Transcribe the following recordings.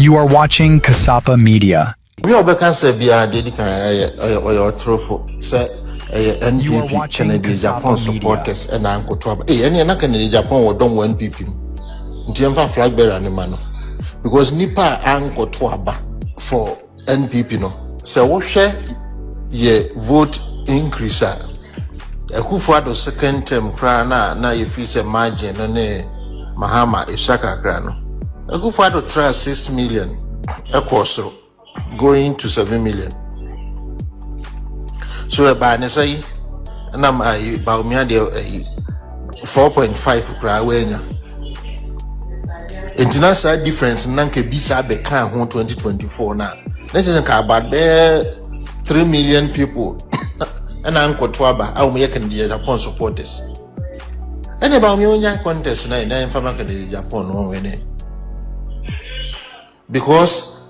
You are watching Kasapa Media. We are back and say, be a dedicated or trophy. Say, NPP Kennedy Japan supporters and Uncle Twab. Any Kennedy Japan or don't want NPP. Tiamfa flag bearer and man. Because Nipa Uncle Twaba for NPP no. So what share ye vote increase? A Kufuado second term crana na ye feel a margin no ne Mahama Isaka crano. A Kufuado try 6 million a course going to 7 million. So a banessay and I'm a Bawumia 4.5 crawenya. International difference nanke bisa beka hon 2024 na. Let's think about there 3 million people and Uncle Twaba au me can be Japan supporters. And about me onya contest na in fama can Japan no wene. Because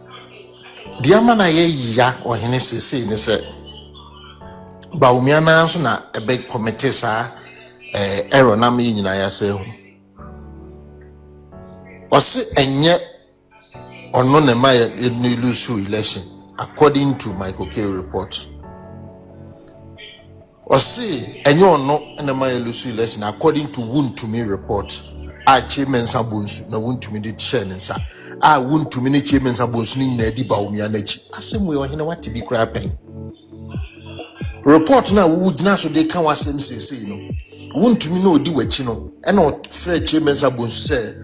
the amana ye ya or Hennessy ni say Bawumia na so na a big committee sa error na me nyina ya say Ose enye ono ne ma ye lose election according to my cked report. Ose enye ono ne ma ye lose election according to wound to me report. A chairman sabonsu na wound to me de share nsa. A wound to me ne chairman sabonsu ni na di Bawumia na chi. Asem we ohene what be cry pen. Report na would na so they can wasem say no. Wound to me no di wachi no. E na free chairman sabonsu say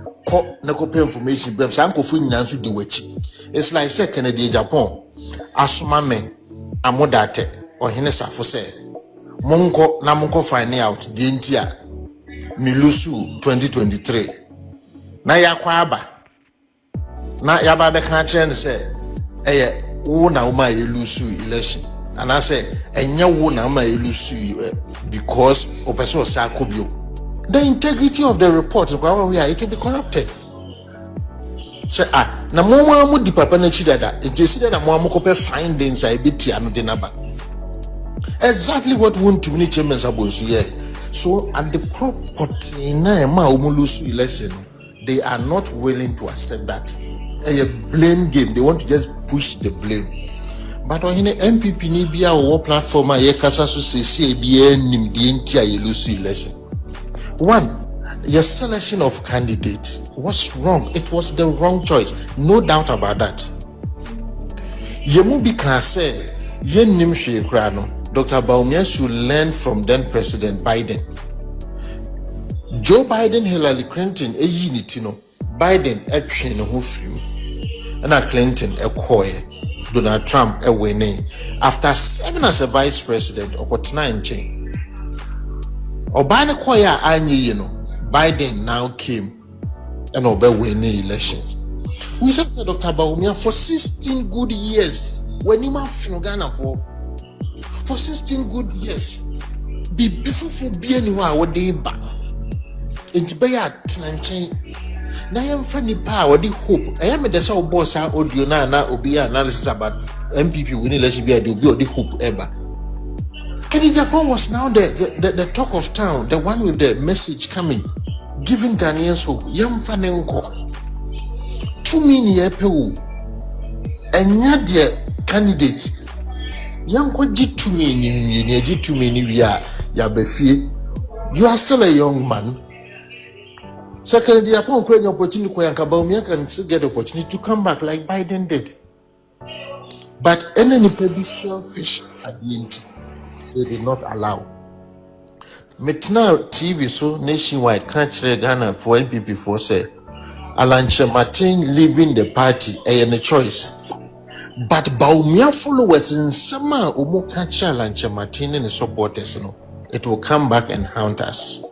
na copy information bram say anko fu nyina nso di wachi. It's like say Kennedy Japan asoma me amodate ohene safo say monko na monko find out the ntia milusu 2023 na yakwa aba na yaba be kan kire ne say eye wo na wo ma ye lusu election and I say enye wo na ma ye lusu because opeso sa kobio. The integrity of the report it will be corrupted. So na mo mu di papa na chidada it is that mo amokope findings I be tia no de naba. Exactly what won to me chairman sabonsu here. So at the property na ma omulusu election they are not willing to accept that. A blame game, they want to just push the blame. But when MPP ni bia or platform Ayeka so say be nim di entia yelusu election. One, your selection of candidates was wrong. It was the wrong choice. No doubt about that. Yemu can say, yen nim she krano. Dr. Bawumia should learn from then President Biden. Joe Biden, Hillary Clinton, yinitino. Biden, no who film. And Clinton, koye. Donald Trump, winning. After serving as a vice president, or 9 chain. Obana Koya Anyi, Biden now came and obey winning elections. We said to Dr. Bawumia for 16 good years. When you have Ghana for 16 good years. Be before be anywhere what they back. Into Bayat Nanchain. Now I am funny power, the hope. I am the so boss audio na obi analysis about MPP winning election be the hope ever. Kennedy Japan was now the talk of town, the one with the message coming, giving Ghanaians hope. Young Fanenko 2 million people and yet their candidates. Young what did 2 million, you 2 million we are Yabefi. You are still a young man. So Kennedy Japan create an opportunity for Bawumia can still get the opportunity to come back like Biden did. But any people be selfish at the end. They did not allow. But now TV so nationwide can't Ghana for NPP for say Alanche Martin leaving the party a choice. But Bawumia followers in summer Omo can't Alanche Martin and the supporters no. It will come back and haunt us.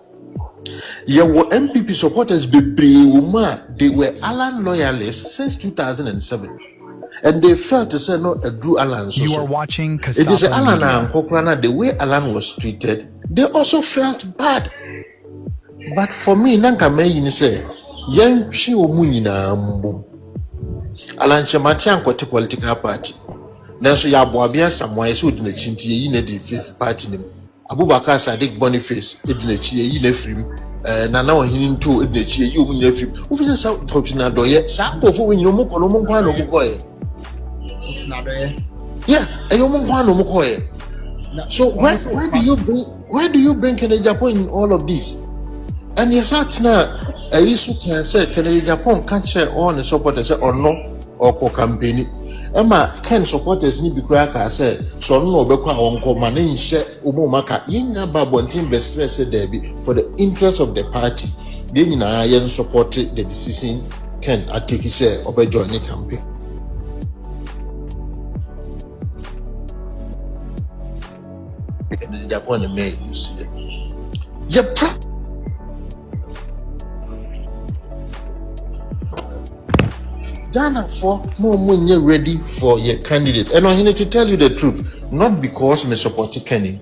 Your MPP supporters be they were Alan loyalists since 2007. And they felt to say no a Drew Alan. You are watching Kasapa It is Alan Media. and Kokrana, the way Alan was treated, they also felt bad. But for me, Nanka May say, Yan she omunina mbo. Alan Chamatian kwete political party. Nanso ya boabia samwa so de na chinti yi na the fifth party nim. Abubakar Sadiq Boniface edina chi yi na frim Nana or him too in the cheer you mean if you just out talking at doye, Sanko for when you mock or no mokoye. Yeah, a young mokoye. So where do you bring Agyapong in all of this? And yes, that's now a issue can say Agyapong can't share all the supporters or no or co campaign. Emma can supporters need be crack. I said, so no Beka on command share Umomaka, Yina Babontin best stress Debbie for the interest of the party. Then I supported the decision can I take his share of a joining campaign. Agyapong may you see. Ghana for more when you're ready for your candidate. And I need to tell you the truth, not because me support Kenny,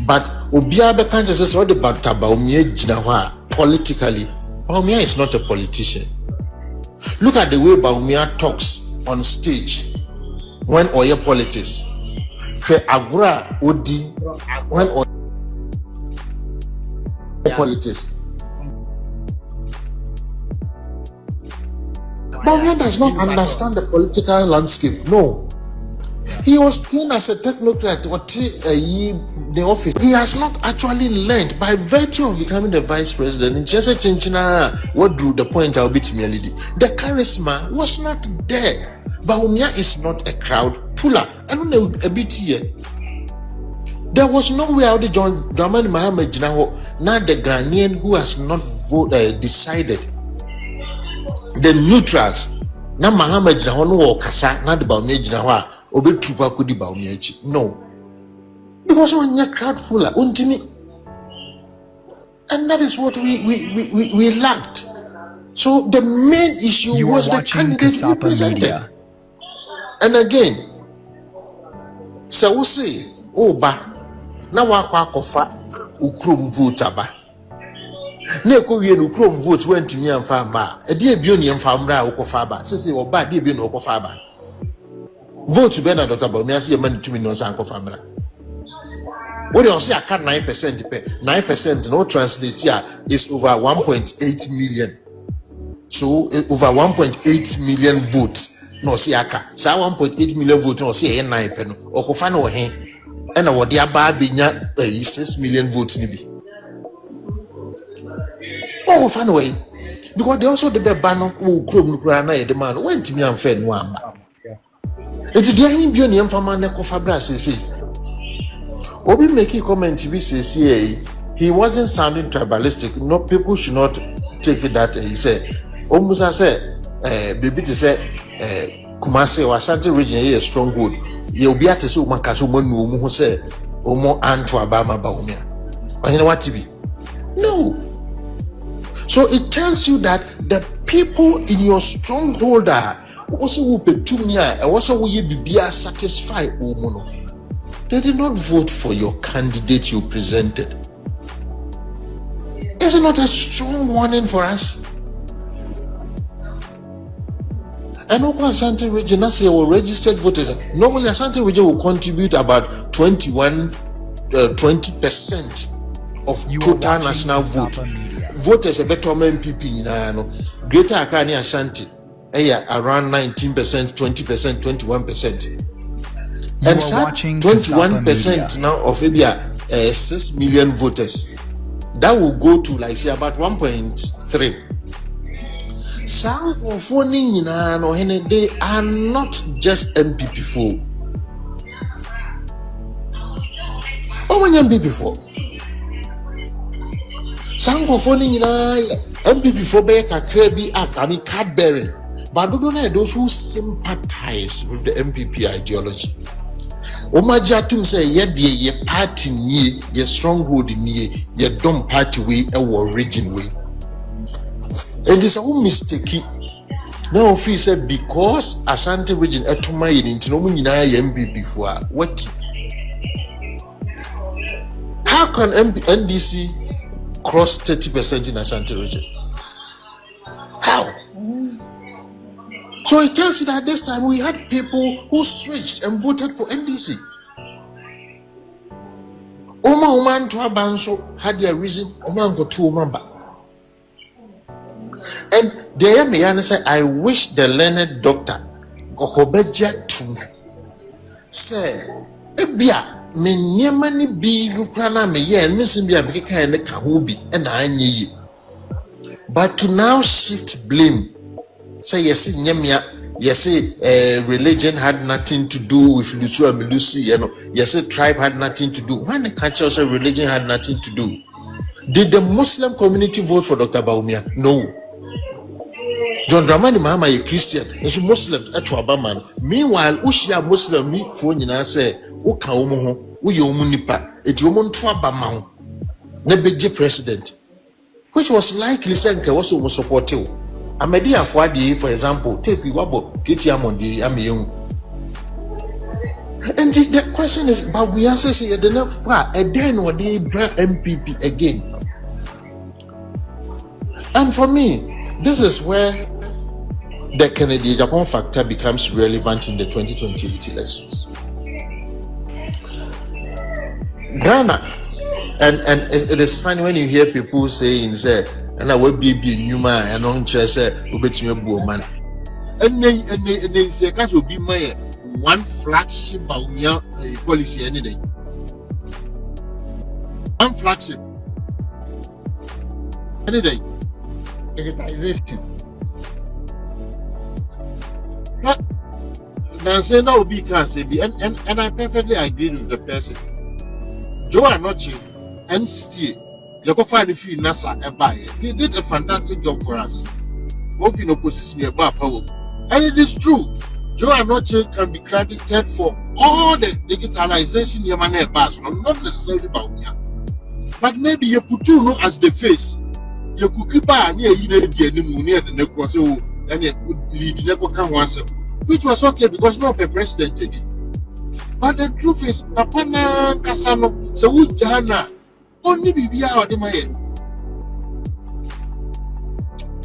but Obiabe can't say all about Bawumia Jinawa politically. Bawumia is not a politician. Look at the way Bawumia talks on stage when Oye politics. Angr Odi when Oye politics. Bawumia does not understand the political landscape. No. He was trained as a technocrat or the office. He has not actually learned by virtue of becoming the vice president. In just what drew the point I'll be to me, the charisma was not there. Bawumia is not a crowd puller. I don't know a bit here. There was no way out of John Dramani Mahama Jinaho, not the Ghanaian who has not decided. The neutrals, na Mahama Jinaho no kasa, not the Bawumia Jinaho, obe trupa kudi Bawumia. No. It was on your crowd fuller, untimi. And that is what we lacked. So the main issue You was are the watching candidate we Kasapa presented. Media. And again, Exp0se, ba, na wakwa kofa ukrom vote aba. Na eko wie no ukrom vote went me amfa ba. E de ebio ne amfa mra ukofa ba. Sese oba de ebio no ukofa ba. Vote be na Dr. Bawumia se man tumi no san kofa mra. What you say aka 9% pe 9% no translate here is over 1.8 million. So over 1.8 million votes. No see aka. Sa 1.8 million votes no see 9 pe no. Okofa no he. And what the aba be nya 6 million votes ni bi. Oh, fan away. Because they also the ban who chrome na the man went to me and fed no amba. It's the him be on fama na kofa bra say. Obi make a comment we say he wasn't sounding tribalistic. No, people should not take it that he said. Omusa said, baby to say Kumasi or Ashanti region here is stronghold. You'll be at the so makaso monu who say Omo Anto Abama Bawumia. But you know what TV? No. So it tells you that the people in your stronghold are also who petumia and also who be satisfied omono. They did not vote for your candidate you presented. Is it not a strong warning for us? And also Ashanti region, that's our registered voters. Normally Ashanti region will contribute about 20% of total national vote. Voters a better MPP in Greater Accra and Ashanti around 19%, 20%, 21%. And 21% now of maybe 6 million voters. That will go to like say about 1.3. Some of they are not just MPP for. Oh, when MPP for. Some of MPP for Baker Kirby Act, I mean card bearing. But don't know those who sympathize with the MPP ideology. Omajatum say ye party ni ye stronghold ni ye dumb party way a war region way. And it's a mistake. Now office said because Ashanti region etuma in no MPP for what? How can NDC cross 30% in Ashanti region? How? So it tells you that this time we had people who switched and voted for NDC. Oma to abanso had their reason. Oma go to Omamba. And there me say, I wish the learned doctor Ohobeja to say, Ebia, me nyamani bi nukrana me ye, and missing be a big kind of kahubi, and I need. But to now shift blame, say yes, nyamia, yes, religion had nothing to do with Lucy and Lucy, you know, yes, tribe had nothing to do. When the culture say religion had nothing to do. Did the Muslim community vote for Dr. Bawumia? No. John Dramani Mahama a Christian, and so Muslims at Wabaman. Meanwhile, Ushia Muslim me phone in say, Uka Umuho, Uyomunipa, a Jomon Twabamau, Nebeji president, which was likely Senka also was supportive. Amedia Fwadi, for example, take Wabo, Kitiam on the Amium. And the question is, but we answer say the enough part, and then what they bring MPP again. And for me, this is where the Kennedy-Agyapong factor becomes relevant in the 2028 elections. Ghana, and it is funny when you hear people saying, say, and I will be Numa and on chess, Ubetime Buoman. And they say, that will be my one flagship Bawumia policy any day. One flagship any day. Digitization. Now say that will be can say be and I perfectly agree with the person. Joe Anochi, NCA, you go find if you NASA and buy it. He did a fantastic job for us. Both in opposition about power. And it is true. Joe Anochi can be credited for all the digitalization Yamane pass, not necessarily Bawumia. But maybe you put you as the face. You could keep on near you know the near the necroso and you could lead never can once, which was okay because no president did. But the truth is, Papa na Kasano, so would Jana only be out of my head.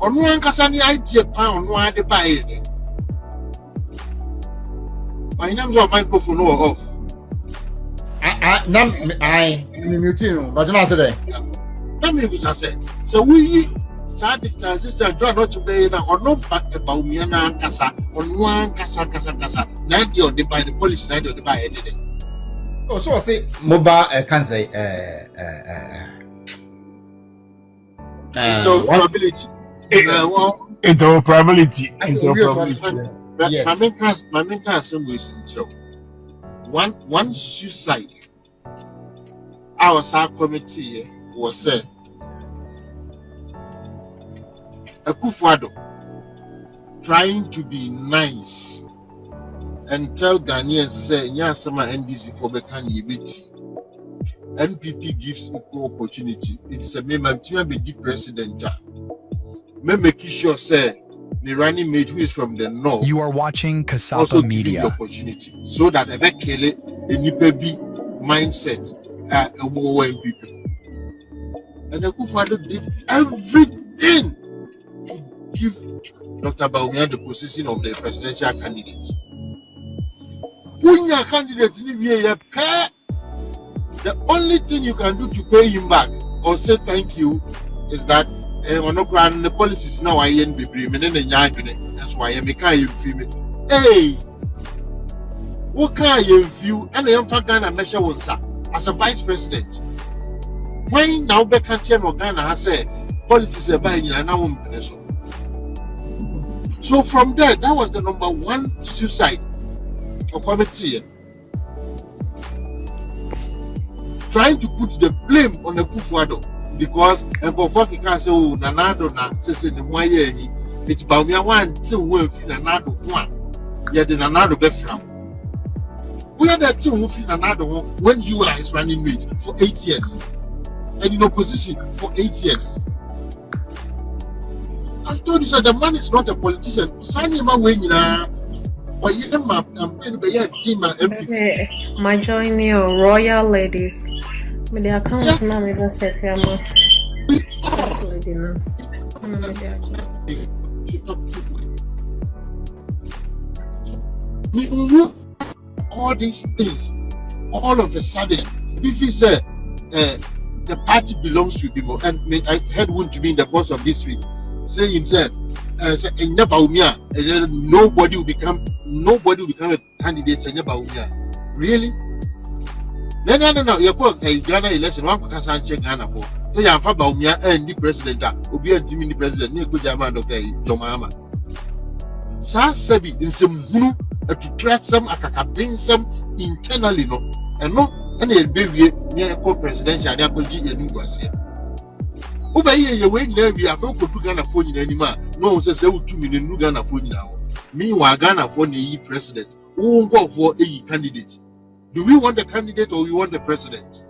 On one Kasani idea pound, one to buy it. My name's on microphone off. I muting, but not today. Let me say. So we start digitization, try not to be or no Bawumia na Kasa, on one Kasa. 90 or they buy the police, 90 or they buy anything. Oh, so I say mobile can say interoperability. Yes. My main concern was one suicide. Our committee was said. Akufo-Addo trying to be nice and tell Ghanaians say Nyasama NDC for Bekan Yebeti. NPP gives equal opportunity. It's a member be president. Me make sure say the running mate who is from the north. You are watching Also Cked Media. the opportunity so that eventually a NPP mindset a more NPP. And Akufo-Addo did everything to give Dr. Bawumia the position of the presidential candidate. When your candidate the only thing you can do to pay him back or say thank you is that the policies now I ain't be that's why I make you feel me. Hey, what can you feel? And I am for Ghana measure one sir as a vice president. Why now Bekantian or Ghana has said politics are buying and I won't. So from there, that was the number one suicide of committee. Trying to put the blame on the Akufo-Addo because and for fucking can say oh Nanado na say the one year it's Bawumia one say we feel Nanado one. Yeah, the Nanado be from. We are the two who feel Nanado when you are his running mate for 8 years and in opposition for 8 years. I've told you that the man is not a politician. Sign him away now. Or you my campaign by your team and MP. My joining your royal ladies. But the account now even set here. All these things, all of a sudden, if he said the party belongs to people. And I heard one to be in the course of this week saying, in Bawumia, nobody will become a candidate in Bawumia. Really? No. You call a Ghana election, one can check Ghana for. So you have Bawumia and the president, Obi and Timmy the president, Nico Jama, okay, Jomama. Sa Sebi in some Hunu to track some akakabin some internally, no, and no, and a baby near presidential, and Akoji and Nubasia. Over here, you wait there, we have to Ghana phone anymore. No, says 2 million Ghana phone now. Meanwhile, Ghana phone the president. Who won't go for a candidate? Do we want the candidate or we want the president?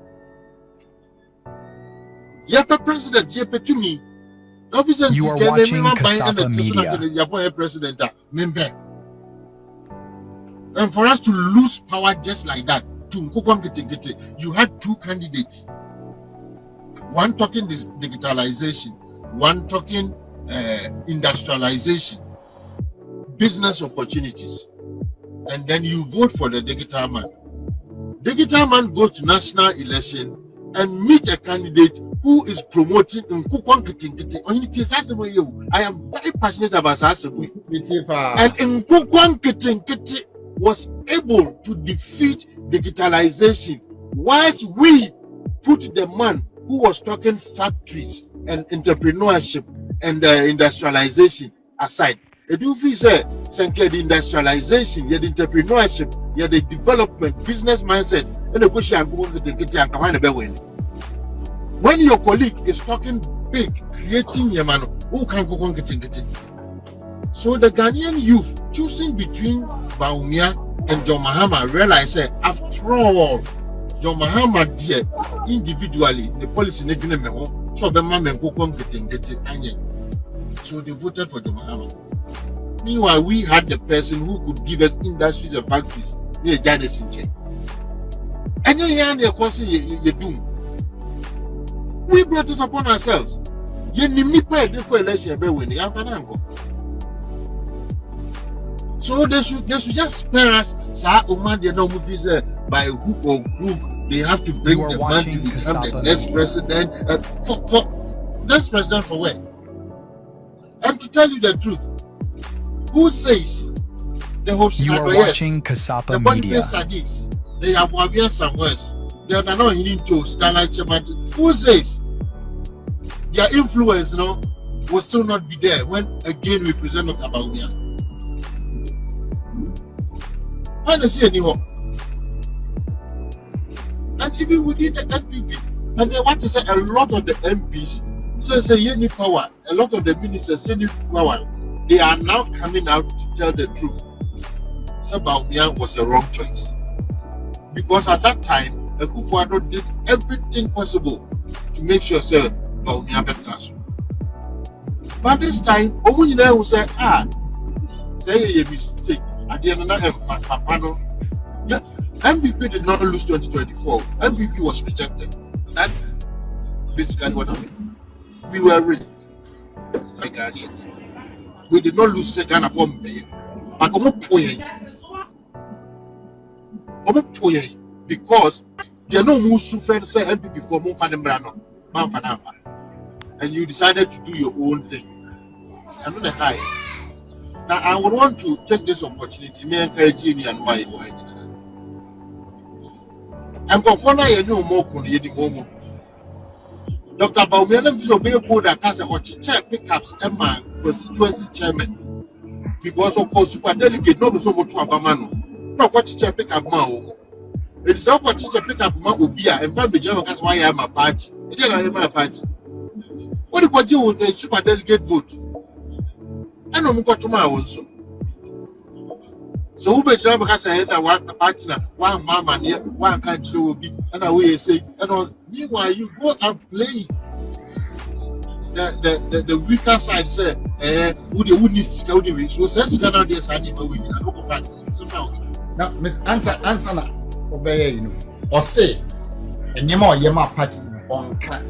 Yepe president, yepe to me. Officers, you are watching Kasapa Media. President, and for us to lose power just like that, you had 2 candidates. One talking this digitalization, one talking industrialization, business opportunities, and then you vote for the digital man. Digital man goes to national election and meet a candidate who is promoting I am very passionate about Sasabui. And Nkukwan was able to defeat digitalization, whilst we put the man who was talking factories and entrepreneurship and industrialization aside. Edufi say, the industrialization, the entrepreneurship, the development, business mindset, and the question when your colleague is talking big, creating Yamano, who can go on getting it? So the Ghanaian youth choosing between Bawumia and John Mahama realize that after all, John Mahama dear individually the policy making them so the man go on getting it. So they voted for John Mahama. Meanwhile, we had the person who could give us industries and factories near Janice in Chen. And then of course you do. We brought it upon ourselves. So they should just spare us. By hook or crook, they have to bring the man to become the next president. For next president for where? And to tell you the truth, who says the host you are watching Kasapa Media? They have Wabian somewhere. They are not hearing to Starlight Chairman. Who says their influence, will still not be there when again we present Dr. Bawumia? I don't see any hope. And even within the NPP, and they want to say a lot of the MPs say you need power, a lot of the ministers say need power. They are now coming out to tell the truth. So Bawumia was a wrong choice. Because at that time, Akufo-Addo did everything possible to make sure Bawumia better. But this time, Omunina will say, say a mistake. At the end of the Papa, MPP did not lose 2024. MPP was rejected. That basically what happened. We were ready, like Ghanaians. We did not lose Ghana for me. But because there are no more friends say MPP for Monfanembrano, and you decided to do your own thing. I'm not a high. Now I would want to take this opportunity, me encourage you and my wife. And Kofona, you know more momo. Dr. Bawumia is obeying board that has a chair pickups and my constituency chairman. Because of course, super delegate, not so much to Abamano. No, what chair pickup man. It is not what teacher pick up my Ubia and find the general. That's why I am a party. Again, I am a party. What do you do with the super delegate vote? I know got to my also. So who bet you because I had a partner, one mama near one country will be, and I will say, and meanwhile you go and play the weaker side. Say, would you need to go to me? So says Ghana, there's animal with you. I don't find somehow. Now, Miss Answer now. Obey you or say, and Yama Yama party on can.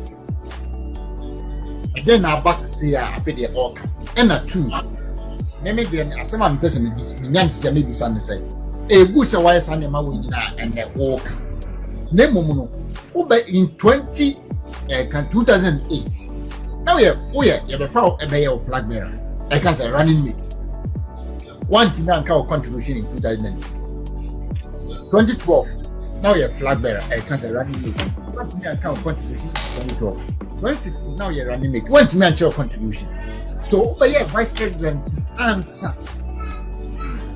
Again, our boss say, I feel the orca and a 2. Maybe then, as some person maybe Sunday say, a good wise animal and the orca. Nemomuno, Ube in 2008. Now you're the foul a mayor of flag bearer. I can't say running mate. 1 to 9 contribution in 2008. 2012. Now you're flag bearer. I can't say running mate. 1 to 9 contribution in 2012. 2016. Now you're running mate. 1 to 9 contribution. So Ube vice president answer.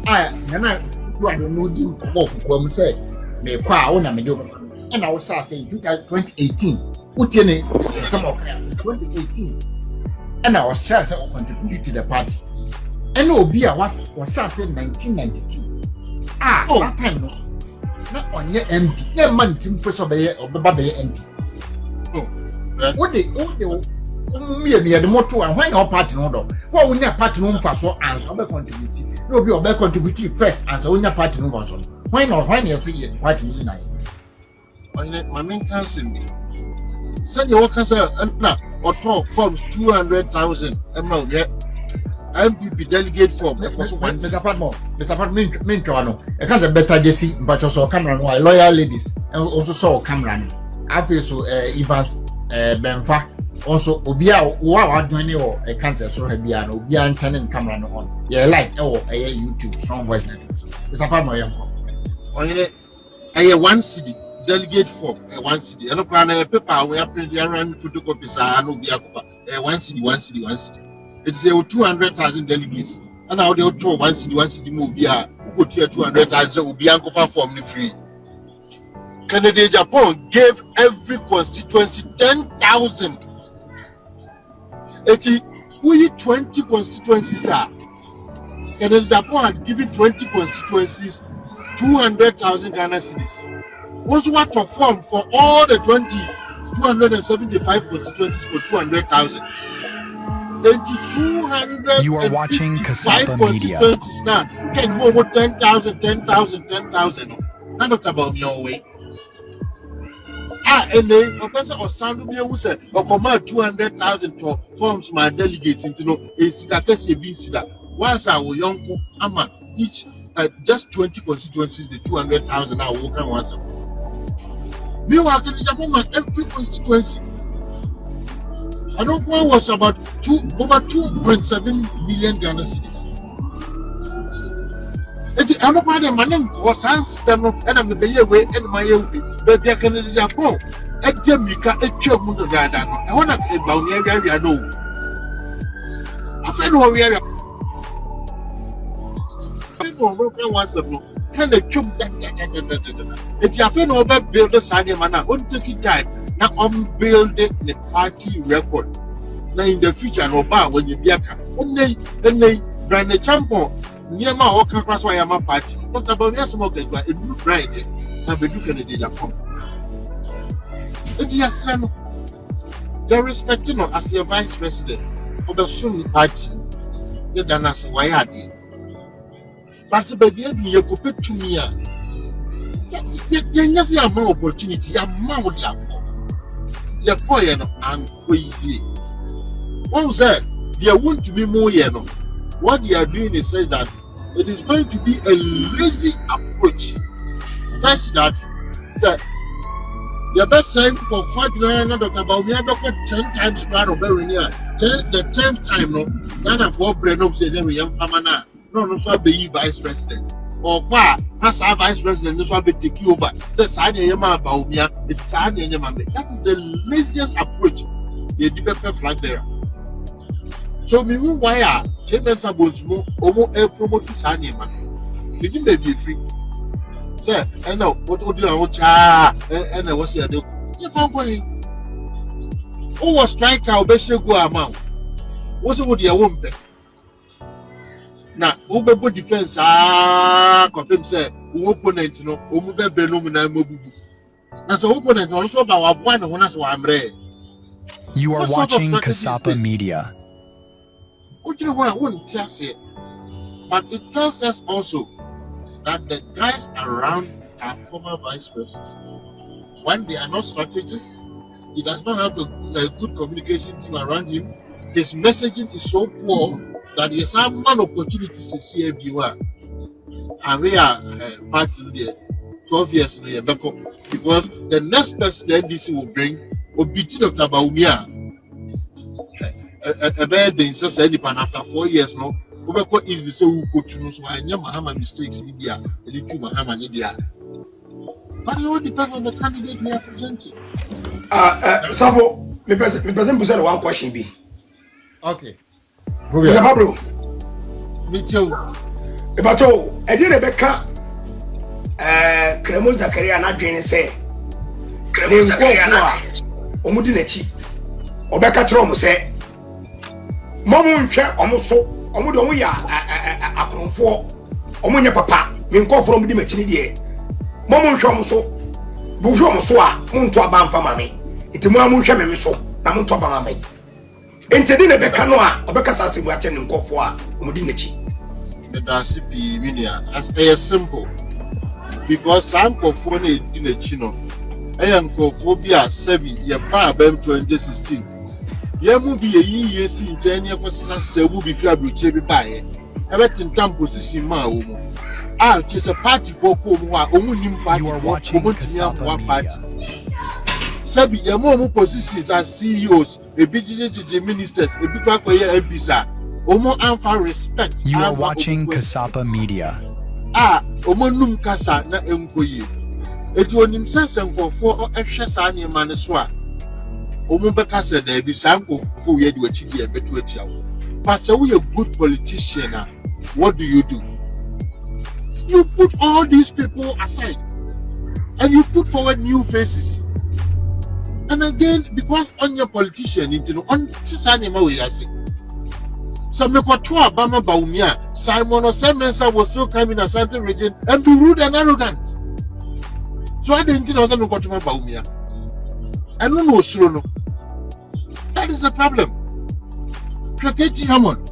You are no deal when we say, me qua on a mediocre. And I was saying 2018. Put in some of 2018. And I was sure to contribute to the party. And Obia was sure saying 1992. That time no. Not on your MP. Yeah, man, Tim Pusobay or Baby MP. What they me the motto and when our party no do. What when your party no for so answer be contribute. No be obe contribute first answer when your party no for so. Why not when you see the party in I. My main council send your workers na or talk forms 200,000 amount yeah. MPP delegate form Mr. Padmore, main no. I can't say better JC but also camera no loyal ladies and also saw camera no. I feel so Evans Benfa also Obia wa joining or a cancer so Hebia no Obia turning camera no on. Yeah like or YouTube strong voice network. Mr. Padmore yanko. I 1 city delegate form 1 city. I no plan a paper we print run photocopies no be 1 city. It's 200,000 delegates. And now they will 1 city move here. Who go to 200,000 will be uncover form free. Canada Japan gave every constituency 10,000. 20 constituencies are. Canada Japan had given 20 constituencies 200,000 Ghana cedis. What's what to form for all the 275 constituencies for 200,000? You are watching Kasapa Media. Now, can more 10,000. Not about your way. And then Professor Osandubia who said, or command 200,000 to forms my delegates into no a Sidakesi being Sida. Once I will young Ama each just 20 constituencies, the 200,000 I will come once. Meanwhile, every constituency. I don't know was about over 2.7 million Ghana cedis. I don't know my name was them and I'm the bay away and my baby I can Japan. At Jamaica, a children to that. I want to get Bawumia area. No, I find where we are. People broke once of can they chum that. It's your friend over build the Sunday manna, won't take it time. Now unbuild the party record. Now in the future, no bar when you be a car. Only brand the champion near my walk across why I'm a party. Not about your smoke, but it would bride it. Now be looking at the Japan. It's just they're respecting as your vice president of the Sunni party. They done as why are they? But the baby, you could put to me. You never see a more opportunity, a more your boy and one said there won't be more what they are doing is say that it is going to be a lazy approach such that the best time for 5 million about we have got 10 times plan of the 10th time no Ghana for Brenham said then we young farmer now no so be vice president or qua as our vice president this will be take over says Bawumia it's that is the laziest approach the developer flag there so me why are chairman Sabonsmo almost promote this man begin to be free say and now what do I want and I was here if I'm going who was striker obeshe go amount what's what you won't pay. Now, who defense confirm say opponent no omu be breno na mobubu. Na so opponent also about one and as I'm ready. You are watching Kasapa Media. But it tells us also that the guys around our former vice president, when they are not strategists, he does not have a good communication team around him. His messaging is so poor that he has some opportunities to see everywhere. And we are parting there 12 years no yebeko, because the next person the NDC will bring will be Dr. Bawumia. A bad thing says anyone after 4 years no. Ubeko is the so who go to know so I never have mistakes in India, the two Mahama India. But it all depends on the candidate we are presenting. Savo, me present one question be. Okay. Pablo, Me too. Ebato, Edi Rebecca, Kremo Zakaria na dwen say. Kremo Zakaria na omudi nachi. Obeka tro mo say. Momu nhwe omoso, omude omu ya akronfo. Omu nye papa, me nkofo omudi machi ni de. Momu nhwe omoso. Bu hwe omoso a muntu aba mfa mame. Iti mu amu nhwe me so na muntu aba mame. Enti ne beka no a obeka sase mu ache ne nkofo a omudi nachi. The DCP Minia as a simple because Uncle Phone in a chino. I am Cophobia Sebi, your Bam 2016. There will be a year since any of us will be fair with Chevy by everything come position my own. Ah, just a party for Comua, only You are watching Kasapa party. Media. Sebi, your mom positions as CEOs, a BGJ ministers, a big back by your MPs. Omo anfa respect. You are watching Kasapa Media. Omo num kasa na enkoyi. Eti onim sense nkofo ehwe sa ne mane so a. Omo beka se da bi sa nkofo ye de wachi di ebetu atia wo. But say we a good politician, what do? You put all these people aside and you put forward new faces. And again, because on your politician, on Tisani we are saying. So me kwatwa Bama Bawumia, Simon or Semensa was still coming in a certain region and be rude and arrogant. So I didn't know me kwatwa Bawumia. I don't know Surono. That is the problem. Cked Hammond.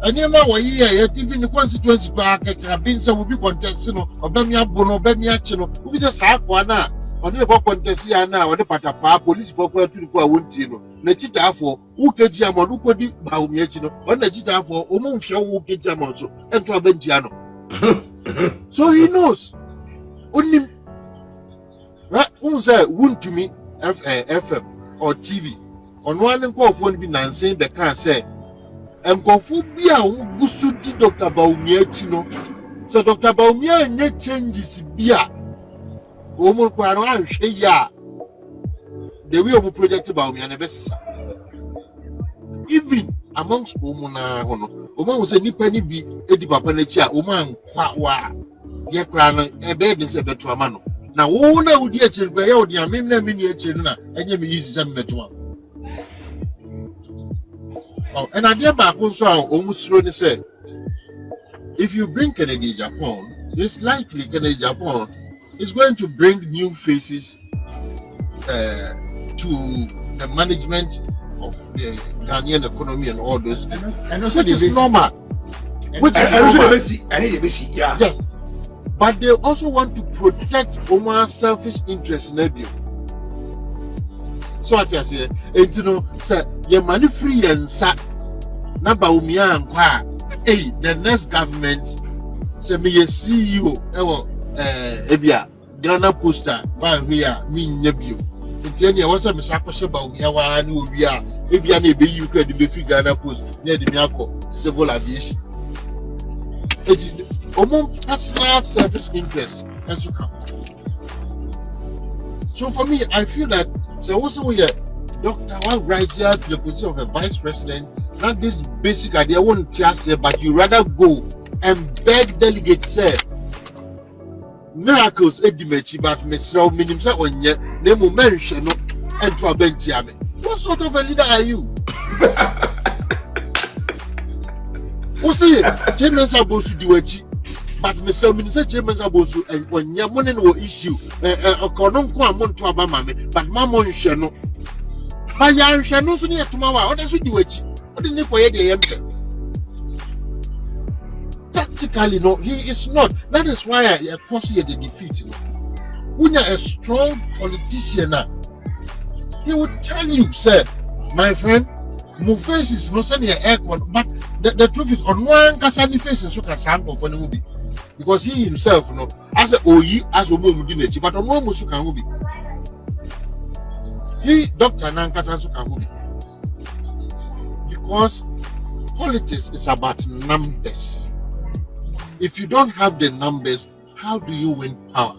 And you know what here, even the constituency back have been some will be contesting or Bamia Bono, Bamia Chino, who is a Sakwana. On the contest here now, or the Patapa, police for to the Bawuntino. Nechita for who cked Hammond, who could be Bawumia, on the Chita for Omon Show who cked Hammond, so and to Abentiano. So he knows. Only who say, won't to me FM or TV. On one and call for be Nancy, the can say, and Kofubia who boosted Dr. Bawumia Chino. So Dr. Bawumia and net changes beer. Omo kwaro anhwe ya the way omo project Bawumia na best even amongst omo na hono omo wo se nipa ni bi edi papa na chi a omo ankwa wa ye kra no ebe de se beto ama no na wo na udi achiri kwa ya odi amem na mini achiri na enye me easy se beto am oh and adie ba ko so a omo suro ni say if you bring Kennedy Agyapong, it's likely Kennedy Agyapong is going to bring new faces to the management of the Ghanaian economy and all those things. And Which is normal. Which is normal. Yes. But they also want to protect Omar's selfish interests in Ebio. So what I say, you know, say, your money free and sa na Bawumia and kwa. Hey, the next government say me a CEO ebia Ghana poster one here me nyebio nti ene won say me sakoshe Bawumia wa na owi a ebia na ebe yi credit be free Ghana post na de me akọ civil aviation personal service interest and so come. So for me I feel that so also we Dr. One rise here to the position of a vice president, not this basic idea won't say, but you rather go and beg delegates say miracles edimechi but mesel minimum on ye name mention no and to abentiame. What sort of a leader are you? Who say James Abosu diwechi but mesel minimum James Abosu and when your money no issue a cordon kwa mon to abamame but mamon sheno. But you shall know soon tomorrow. What does it do? What did you for the tactically, no, he is not. That is why I foresee the defeat. When you're a strong politician, he would tell you, sir, my friend, Mo faces no send your aircon, but the truth is on one kasani faces so can sample for the movie. Because he himself, you know, as a OE, as a woman, but on one musu can be. He Dr. Nankasa can be. Because politics is about numbers. If you don't have the numbers, how do you win power?